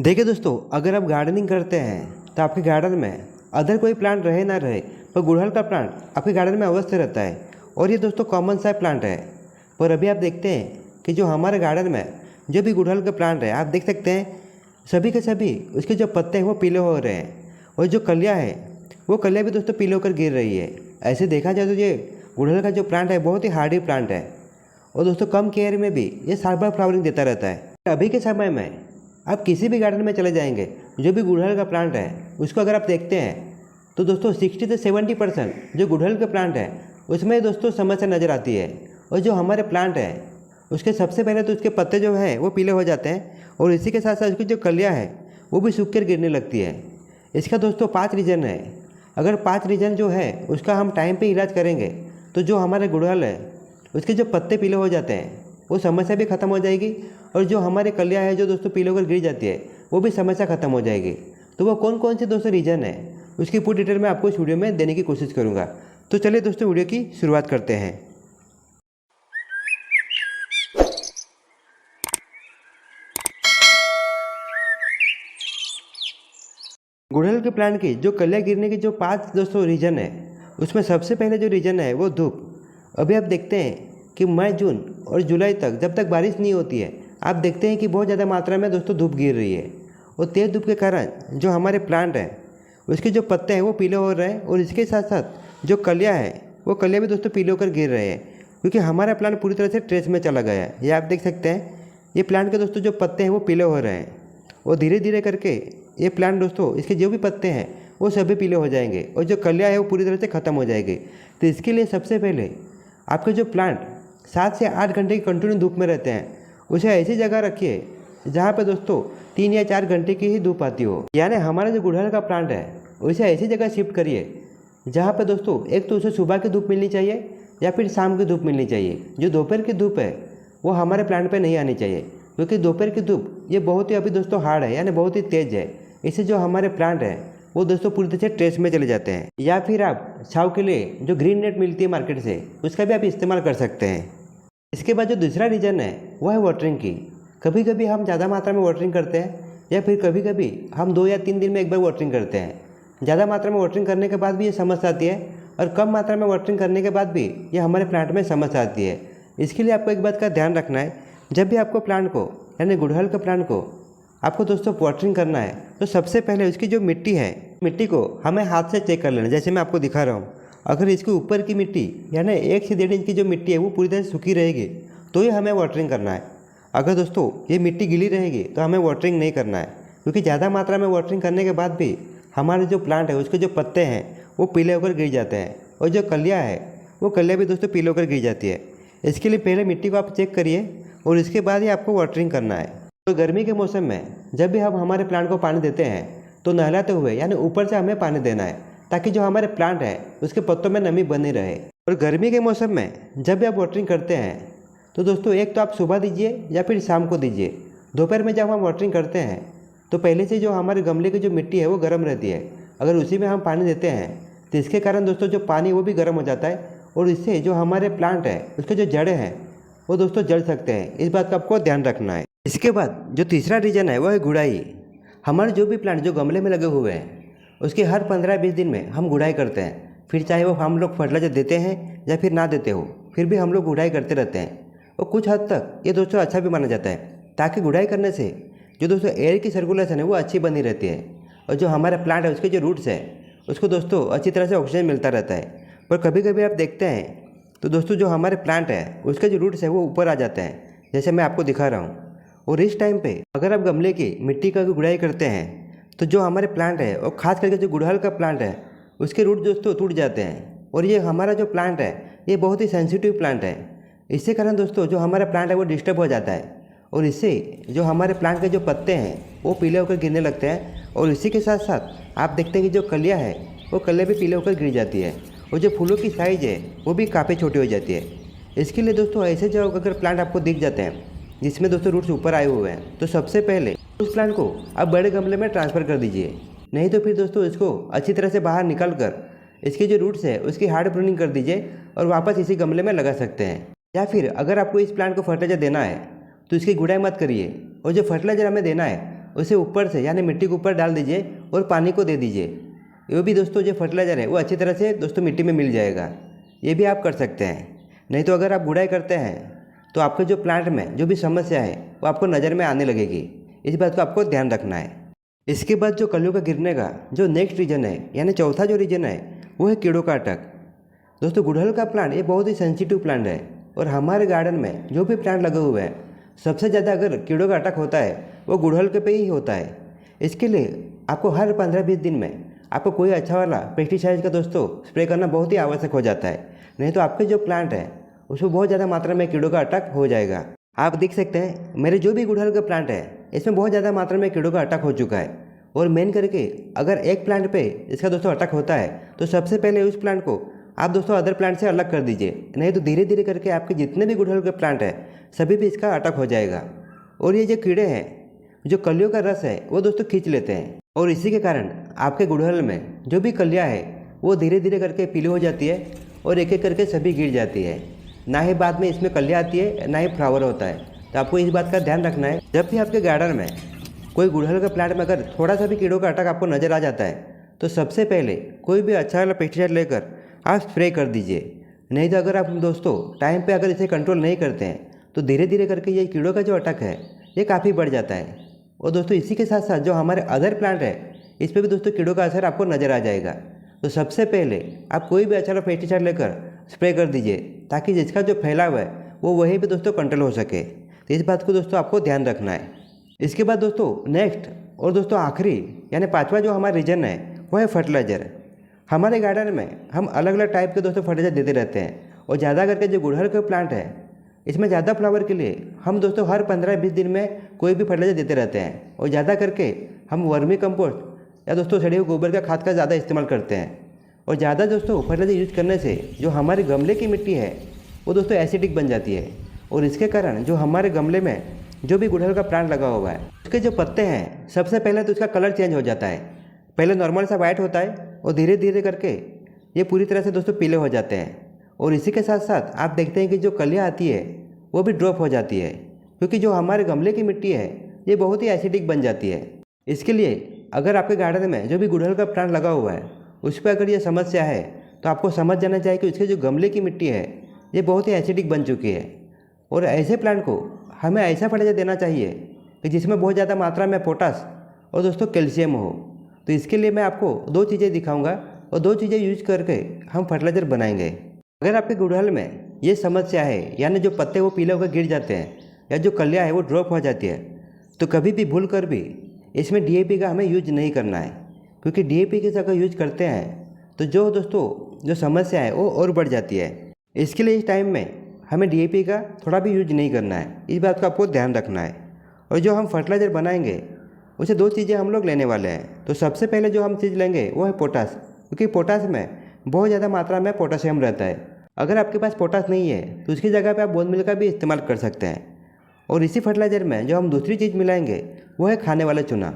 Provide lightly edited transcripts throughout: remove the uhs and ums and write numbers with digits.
देखिए दोस्तों, अगर आप गार्डनिंग करते हैं तो आपके गार्डन में अदर कोई प्लांट रहे ना रहे, पर गुड़हल का प्लांट आपके गार्डन में अवश्य रहता है। और ये दोस्तों कॉमन सा प्लांट है। पर अभी आप देखते हैं कि जो हमारे गार्डन में जो भी गुड़हल का प्लांट है, आप देख सकते हैं सभी के सभी उसके जो पत्ते हैं वो पीले हो रहे हैं, और जो कलियाँ हैं वो कलियाँ भी दोस्तों पीले होकर गिर रही है। ऐसे देखा जाए तो ये गुड़हल का जो प्लांट है बहुत ही हार्डी प्लांट है, और दोस्तों कम केयर में भी ये साल भर फ्लावरिंग देता रहता है। अभी के समय में आप किसी भी गार्डन में चले जाएंगे, जो भी गुड़हल का प्लांट है उसको अगर आप देखते हैं तो दोस्तों 60 से 70% जो गुड़हल का प्लांट है उसमें दोस्तों समस्या नज़र आती है। और जो हमारे प्लांट है उसके सबसे पहले तो उसके पत्ते जो हैं वो पीले हो जाते हैं, और इसी के साथ साथ उसकी जो कलियाँ हैं वो भी सूख कर गिरने लगती है। इसका दोस्तों 5 रीज़न है। अगर 5 रीज़न जो है उसका हम टाइम पे इलाज करेंगे तो जो हमारे गुड़हल है उसके जो पत्ते पीले हो जाते हैं वो समस्या भी ख़त्म हो जाएगी, और जो हमारे कलियाँ है जो दोस्तों पीले होकर गिर जाती है वो भी समस्या ख़त्म हो जाएगी। तो वो कौन कौन से दोस्तों रीज़न है उसकी पूरी डिटेल मैं आपको इस वीडियो में देने की कोशिश करूँगा। तो चलिए दोस्तों वीडियो की शुरुआत करते हैं। गुड़हल के प्लांट की जो कलियाँ गिरने की जो 5 दोस्तों रीज़न है, उसमें सबसे पहले जो रीज़न है वो धूप। अभी आप देखते हैं कि मई, जून और जुलाई तक जब तक बारिश नहीं होती है, आप देखते हैं कि बहुत ज़्यादा मात्रा में दोस्तों धूप गिर रही है, और तेज़ धूप के कारण जो हमारे प्लांट हैं उसके जो पत्ते हैं वो पीले हो रहे हैं, और इसके साथ साथ जो कलियाँ हैं वो कलियाँ भी दोस्तों पीले होकर गिर रहे हैं, क्योंकि हमारा प्लांट पूरी तरह से ट्रेस में चला गया है। ये आप देख सकते हैं, ये प्लांट के दोस्तों जो पत्ते हैं वो पीले हो रहे हैं, और धीरे धीरे करके ये प्लांट दोस्तों इसके जो भी पत्ते हैं वो सभी पीले हो जाएंगे, और जो कलियाँ है वो पूरी तरह से ख़त्म हो जाएगी। तो इसके लिए सबसे पहले आपके जो प्लांट 7 से 8 घंटे की कंटिन्यू धूप में रहते हैं, उसे ऐसी जगह रखिए जहाँ पे दोस्तों 3 या 4 घंटे की ही धूप आती हो। यानी हमारा जो गुड़हल का प्लांट है उसे ऐसी जगह शिफ्ट करिए जहाँ पे दोस्तों एक तो उसे सुबह की धूप मिलनी चाहिए या फिर शाम की धूप मिलनी चाहिए। जो दोपहर की धूप है वो हमारे प्लांट पे नहीं आनी चाहिए, क्योंकि दोपहर की धूप ये बहुत ही अभी दोस्तों हार्ड है, यानी बहुत ही तेज़ है। इससे जो हमारे प्लांट है वो दोस्तों पूरी तरह से ट्रेस में चले जाते हैं। या फिर आप छाँव के लिए जो ग्रीन नेट मिलती है मार्केट से, उसका भी आप इस्तेमाल कर सकते हैं। इसके बाद जो दूसरा रीज़न है वो है वाटरिंग की। कभी कभी हम ज़्यादा मात्रा में वाटरिंग करते हैं, या फिर कभी कभी हम 2 या 3 दिन में एक बार वाटरिंग करते हैं। ज़्यादा मात्रा में वाटरिंग करने के बाद भी ये समस्या आती है, और कम मात्रा में वाटरिंग करने के बाद भी ये हमारे प्लांट में समस्या आती है। इसके लिए आपको एक बात का ध्यान रखना है, जब भी आपको प्लांट को यानी गुड़हल के प्लांट को आपको दोस्तों वाटरिंग करना है तो सबसे पहले उसकी जो मिट्टी है, मिट्टी को हमें हाथ से चेक कर लेना। जैसे मैं आपको दिखा रहा हूँ, अगर इसके ऊपर की मिट्टी यानी 1 से 1.5 इंच की जो मिट्टी है वो पूरी तरह से सूखी रहेगी तो ही हमें वाटरिंग करना है। अगर दोस्तों ये मिट्टी गीली रहेगी तो हमें वाटरिंग नहीं करना है, क्योंकि ज़्यादा मात्रा में वाटरिंग करने के बाद भी हमारे जो प्लांट है उसके जो पत्ते हैं वो पीले होकर गिर जाते हैं, और जो कलियाँ है वो कलियाँ भी दोस्तों पीले होकर गिर जाती है। इसके लिए पहले मिट्टी को आप चेक करिए, और इसके बाद ही आपको वाटरिंग करना है। तो गर्मी के मौसम में जब भी हम हमारे प्लांट को पानी देते हैं तो नहलाते हुए यानी ऊपर से हमें पानी देना है, ताकि जो हमारे प्लांट है उसके पत्तों में नमी बनी रहे। और गर्मी के मौसम में जब भी आप वाटरिंग करते हैं तो दोस्तों एक तो आप सुबह दीजिए या फिर शाम को दीजिए। दोपहर में जब हम वाटरिंग करते हैं तो पहले से जो हमारे गमले की जो मिट्टी है वो गर्म रहती है, अगर उसी में हम पानी देते हैं तो इसके कारण दोस्तों जो पानी वो भी गर्म हो जाता है, और इससे जो हमारे प्लांट है उसके जो जड़ें हैं वो दोस्तों जल सकते हैं। इस बात का आपको ध्यान रखना है। इसके बाद जो तीसरा रीज़न है वो है गुड़ाई। हमारे जो भी प्लांट जो गमले में लगे हुए हैं उसके हर 15-20 दिन में हम गुड़ाई करते हैं। फिर चाहे वो हम लोग फर्टिलाइजर देते हैं या फिर ना देते हो, फिर भी हम लोग गुड़ाई करते रहते हैं। और कुछ हद तक ये दोस्तों अच्छा भी माना जाता है, ताकि गुड़ाई करने से जो दोस्तों एयर की सर्कुलेशन है वो अच्छी बनी रहती है, और जो हमारा प्लांट है उसके जो रूट्स है उसको दोस्तों अच्छी तरह से ऑक्सीजन मिलता रहता है। पर कभी कभी आप देखते हैं तो दोस्तों जो हमारे प्लांट है उसके जो रूट्स है वो ऊपर आ जाते हैं, जैसे मैं आपको दिखा रहा हूँ। और इस टाइम पे अगर आप गमले की मिट्टी का गुड़ाई करते हैं तो जो हमारे प्लांट है और ख़ास करके जो गुड़हल का प्लांट है उसके रूट दोस्तों टूट जाते हैं। और ये हमारा जो प्लांट है ये बहुत ही सेंसिटिव प्लांट है। इसके कारण दोस्तों जो हमारा प्लांट है वो डिस्टर्ब हो जाता है, और इससे जो हमारे प्लांट के जो पत्ते हैं वो पीले होकर गिरने लगते हैं। और इसी के साथ साथ आप देखते हैं कि जो कलियाँ है वो कलियाँ भी पीले होकर गिर जाती है, और जो फूलों की साइज़ है वो भी काफ़ी छोटी हो जाती है। इसके लिए दोस्तों ऐसे जो अगर प्लांट आपको दिख जाते हैं जिसमें दोस्तों रूट्स ऊपर आए हुए हैं, तो सबसे पहले उस प्लांट को आप बड़े गमले में ट्रांसफ़र कर दीजिए। नहीं तो फिर दोस्तों इसको अच्छी तरह से बाहर निकाल कर इसके जो रूट्स है उसकी हार्ड प्रूनिंग कर दीजिए और वापस इसी गमले में लगा सकते हैं। या फिर अगर आपको इस प्लांट को फर्टिलाइजर देना है तो इसकी गुड़ाई मत करिए, और जो फर्टिलाइजर हमें देना है उसे ऊपर से यानी मिट्टी के ऊपर डाल दीजिए और पानी को दे दीजिए। ये भी दोस्तों जो फर्टिलाइज़र है वो अच्छी तरह से दोस्तों मिट्टी में मिल जाएगा। ये भी आप कर सकते हैं। नहीं तो अगर आप गुड़ाई करते हैं तो आपके जो प्लांट में जो भी समस्या है वो आपको नज़र में आने लगेगी। इस बात को आपको ध्यान रखना है। इसके बाद जो कलियों का गिरने का जो नेक्स्ट रीजन है यानी चौथा जो रीजन है वो है कीड़ों का अटैक। दोस्तों गुड़हल का प्लांट ये बहुत ही सेंसिटिव प्लांट है और हमारे गार्डन में जो भी प्लांट लगे हुए हैं सबसे ज़्यादा अगर कीड़ों का अटैक होता है वो गुड़हल के पे ही होता है। इसके लिए आपको हर 15-20 दिन में आपको कोई अच्छा वाला पेस्टिसाइड का दोस्तों स्प्रे करना बहुत ही आवश्यक हो जाता है। नहीं तो आपके जो प्लांट है उसमें बहुत ज़्यादा मात्रा में कीड़ों का अटैक हो जाएगा। आप देख सकते हैं मेरे जो भी गुड़हल का प्लांट है इसमें बहुत ज़्यादा मात्रा में कीड़ों का अटैक हो चुका है। और मेन करके अगर एक प्लांट पे इसका दोस्तों अटैक होता है तो सबसे पहले उस प्लांट को आप दोस्तों अदर प्लांट से अलग कर दीजिए। नहीं तो धीरे धीरे करके आपके जितने भी गुड़हल के प्लांट है सभी पे इसका अटैक हो जाएगा। और ये जो कीड़े हैं जो कलियों का रस है वो दोस्तों खींच लेते हैं और इसी के कारण आपके गुड़हल में जो भी कलियाँ है वो धीरे धीरे करके पीली हो जाती है और एक एक करके सभी गिर जाती है। ना ही बाद में इसमें कलियाँ आती है ना ही फ्लावर होता है। तो आपको इस बात का ध्यान रखना है जब भी आपके गार्डन में कोई गुड़हल का प्लांट में अगर थोड़ा सा भी कीड़ों का अटैक आपको नज़र आ जाता है तो सबसे पहले कोई भी अच्छा वाला पेस्टिसाइड लेकर आप स्प्रे कर दीजिए। नहीं तो अगर आप दोस्तों टाइम पे अगर इसे कंट्रोल नहीं करते हैं तो धीरे धीरे करके ये कीड़ों का जो अटैक है ये काफ़ी बढ़ जाता है। और दोस्तों इसी के साथ साथ जो हमारे अदर प्लांट है इस पर भी दोस्तों कीड़ों का असर आपको नज़र आ जाएगा। तो सबसे पहले आप कोई भी अच्छा वाला पेस्टिसाइड लेकर स्प्रे कर दीजिए ताकि जिसका जो फैलाव है वो वहीं पे दोस्तों कंट्रोल हो सके। तो इस बात को दोस्तों आपको ध्यान रखना है। इसके बाद दोस्तों नेक्स्ट और दोस्तों आखिरी यानी पांचवा जो हमारा रीजन है वो है फर्टिलाइज़र। हमारे गार्डन में हम अलग अलग टाइप के दोस्तों फर्टिलाइज़र देते रहते हैं और ज़्यादा करके जो गुड़हल का प्लांट है इसमें ज़्यादा फ्लावर के लिए हम दोस्तों हर 15-20 दिन में कोई भी फर्टिलाइज़र देते रहते हैं। और ज़्यादा करके हम वर्मी कंपोस्ट या दोस्तों सड़े हुए गोबर का खाद का ज़्यादा इस्तेमाल करते हैं। और ज़्यादा दोस्तों फर्टिलाइज़र यूज करने से जो हमारे गमले की मिट्टी है वो दोस्तों एसिडिक बन जाती है और इसके कारण जो हमारे गमले में जो भी गुड़हल का प्लांट लगा हुआ है उसके जो पत्ते हैं सबसे पहले तो उसका कलर चेंज हो जाता है। पहले नॉर्मल सा वाइट होता है और धीरे धीरे करके ये पूरी तरह से दोस्तों पीले हो जाते हैं। और इसी के साथ साथ आप देखते हैं कि जो कलियाँ आती है वो भी ड्रॉप हो जाती है क्योंकि जो हमारे गमले की मिट्टी है ये बहुत ही एसिडिक बन जाती है। इसके लिए अगर आपके गार्डन में जो भी गुड़हल का प्लांट लगा हुआ है उस पर अगर ये समस्या है तो आपको समझ जाना चाहिए कि उसके जो गमले की मिट्टी है ये बहुत ही एसिडिक बन चुकी है। और ऐसे प्लांट को हमें ऐसा फर्टिलाइजर देना चाहिए कि जिसमें बहुत ज़्यादा मात्रा में पोटास और दोस्तों कैल्शियम हो। तो इसके लिए मैं आपको 2 चीज़ें दिखाऊंगा और 2 चीज़ें यूज करके हम फर्टिलाइज़र बनाएंगे। अगर आपके गुड़हल में ये समस्या है यानी जो पत्ते वो पीले होकर गिर जाते हैं या जो कलियाँ है वो ड्रॉप हो जाती है तो कभी भी भूल कर भी इसमें DAP का हमें यूज नहीं करना है। क्योंकि DAP के अगर यूज करते हैं तो जो दोस्तों जो समस्या है वो और बढ़ जाती है। इसके लिए इस टाइम में हमें DAP का थोड़ा भी यूज नहीं करना है। इस बात का आपको ध्यान रखना है। और जो हम फर्टिलाइज़र बनाएंगे उसे 2 चीज़ें हम लोग लेने वाले हैं। तो सबसे पहले जो हम चीज़ लेंगे वो है पोटास, क्योंकि पोटास में बहुत ज़्यादा मात्रा में पोटासियम रहता है। अगर आपके पास पोटास नहीं है तो उसकी जगह पे आप बोन मिल का भी इस्तेमाल कर सकते हैं। और इसी फर्टिलाइज़र में जो हम दूसरी चीज़ मिलाएंगे वो है खाने वाला चूना,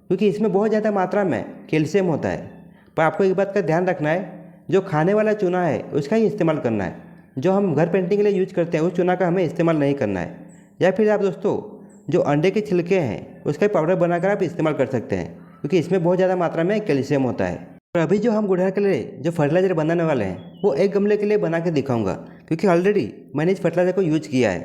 क्योंकि इसमें बहुत ज़्यादा मात्रा में कैल्शियम होता है। पर आपको एक बात का ध्यान रखना है, जो खाने वाला चूना है उसका ही इस्तेमाल करना है। जो हम घर पेंटिंग के लिए यूज करते हैं उस चूना का हमें इस्तेमाल नहीं करना है। या फिर आप दोस्तों जो अंडे के छिलके हैं उसका पाउडर बनाकर आप इस्तेमाल कर सकते हैं, क्योंकि इसमें बहुत ज़्यादा मात्रा में कैल्शियम होता है। और अभी जो हम गुड़हल के लिए जो फर्टिलाइज़र बनाने वाले हैं वो एक गमले के लिए बना के दिखाऊंगा, क्योंकि ऑलरेडी मैंने इस फर्टिलाइज़र को यूज किया है।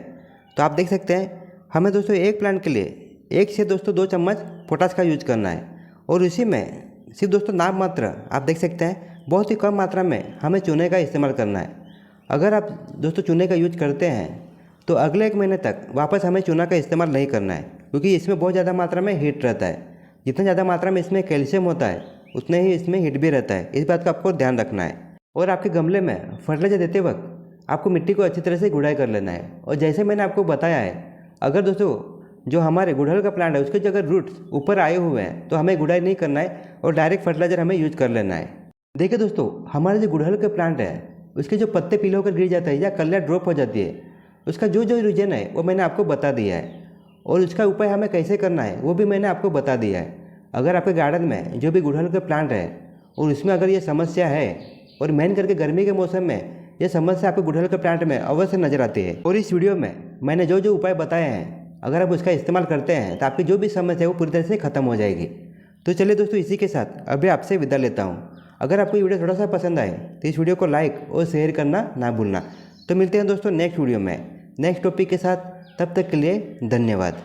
तो आप देख सकते हैं हमें दोस्तों एक प्लांट के लिए 1 से दोस्तों 2 चम्मच पोटास का यूज करना है। और उसी में सिर्फ दोस्तों नाम मात्र आप देख सकते हैं बहुत ही कम मात्रा में हमें चूने का इस्तेमाल करना है। अगर आप दोस्तों चूने का यूज करते हैं तो अगले 1 महीने तक वापस हमें चूना का इस्तेमाल नहीं करना है, क्योंकि इसमें बहुत ज़्यादा मात्रा में हीट रहता है। जितना ज़्यादा मात्रा में इसमें कैल्शियम होता है उतने ही इसमें हीट भी रहता है। इस बात का आपको ध्यान रखना है। और आपके गमले में फर्टिलाइजर देते वक्त आपको मिट्टी को अच्छी तरह से गुड़ाई कर लेना है। और जैसे मैंने आपको बताया है, अगर दोस्तों जो हमारे गुड़हल का प्लांट है उसके जो अगर रूट्स ऊपर आए हुए हैं तो हमें गुड़ाई नहीं करना है और डायरेक्ट फर्टिलाइजर हमें यूज कर लेना है। देखिए दोस्तों, हमारे जो गुड़हल का प्लांट है उसके जो पत्ते पीले होकर गिर जाते हैं या कलियाँ ड्रॉप हो जाती है, उसका जो जो रीजन है वो मैंने आपको बता दिया है। और उसका उपाय हमें कैसे करना है वो भी मैंने आपको बता दिया है। अगर आपके गार्डन में जो भी गुड़हल का प्लांट है और उसमें अगर ये समस्या है, और मेन करके गर्मी के मौसम में ये समस्या आपके गुड़हल के प्लांट में अवश्य नजर आती है, और इस वीडियो में मैंने जो जो उपाय बताए हैं अगर आप उसका इस्तेमाल करते हैं तो आपकी जो भी समस्या है वो पूरी तरह से ख़त्म हो जाएगी। तो चलिए दोस्तों, इसी के साथ अभी आपसे विदा लेता हूँ। अगर आपको ये वीडियो थोड़ा सा पसंद आए तो इस वीडियो को लाइक और शेयर करना ना भूलना। तो मिलते हैं दोस्तों नेक्स्ट वीडियो में नेक्स्ट टॉपिक के साथ। तब तक के लिए धन्यवाद।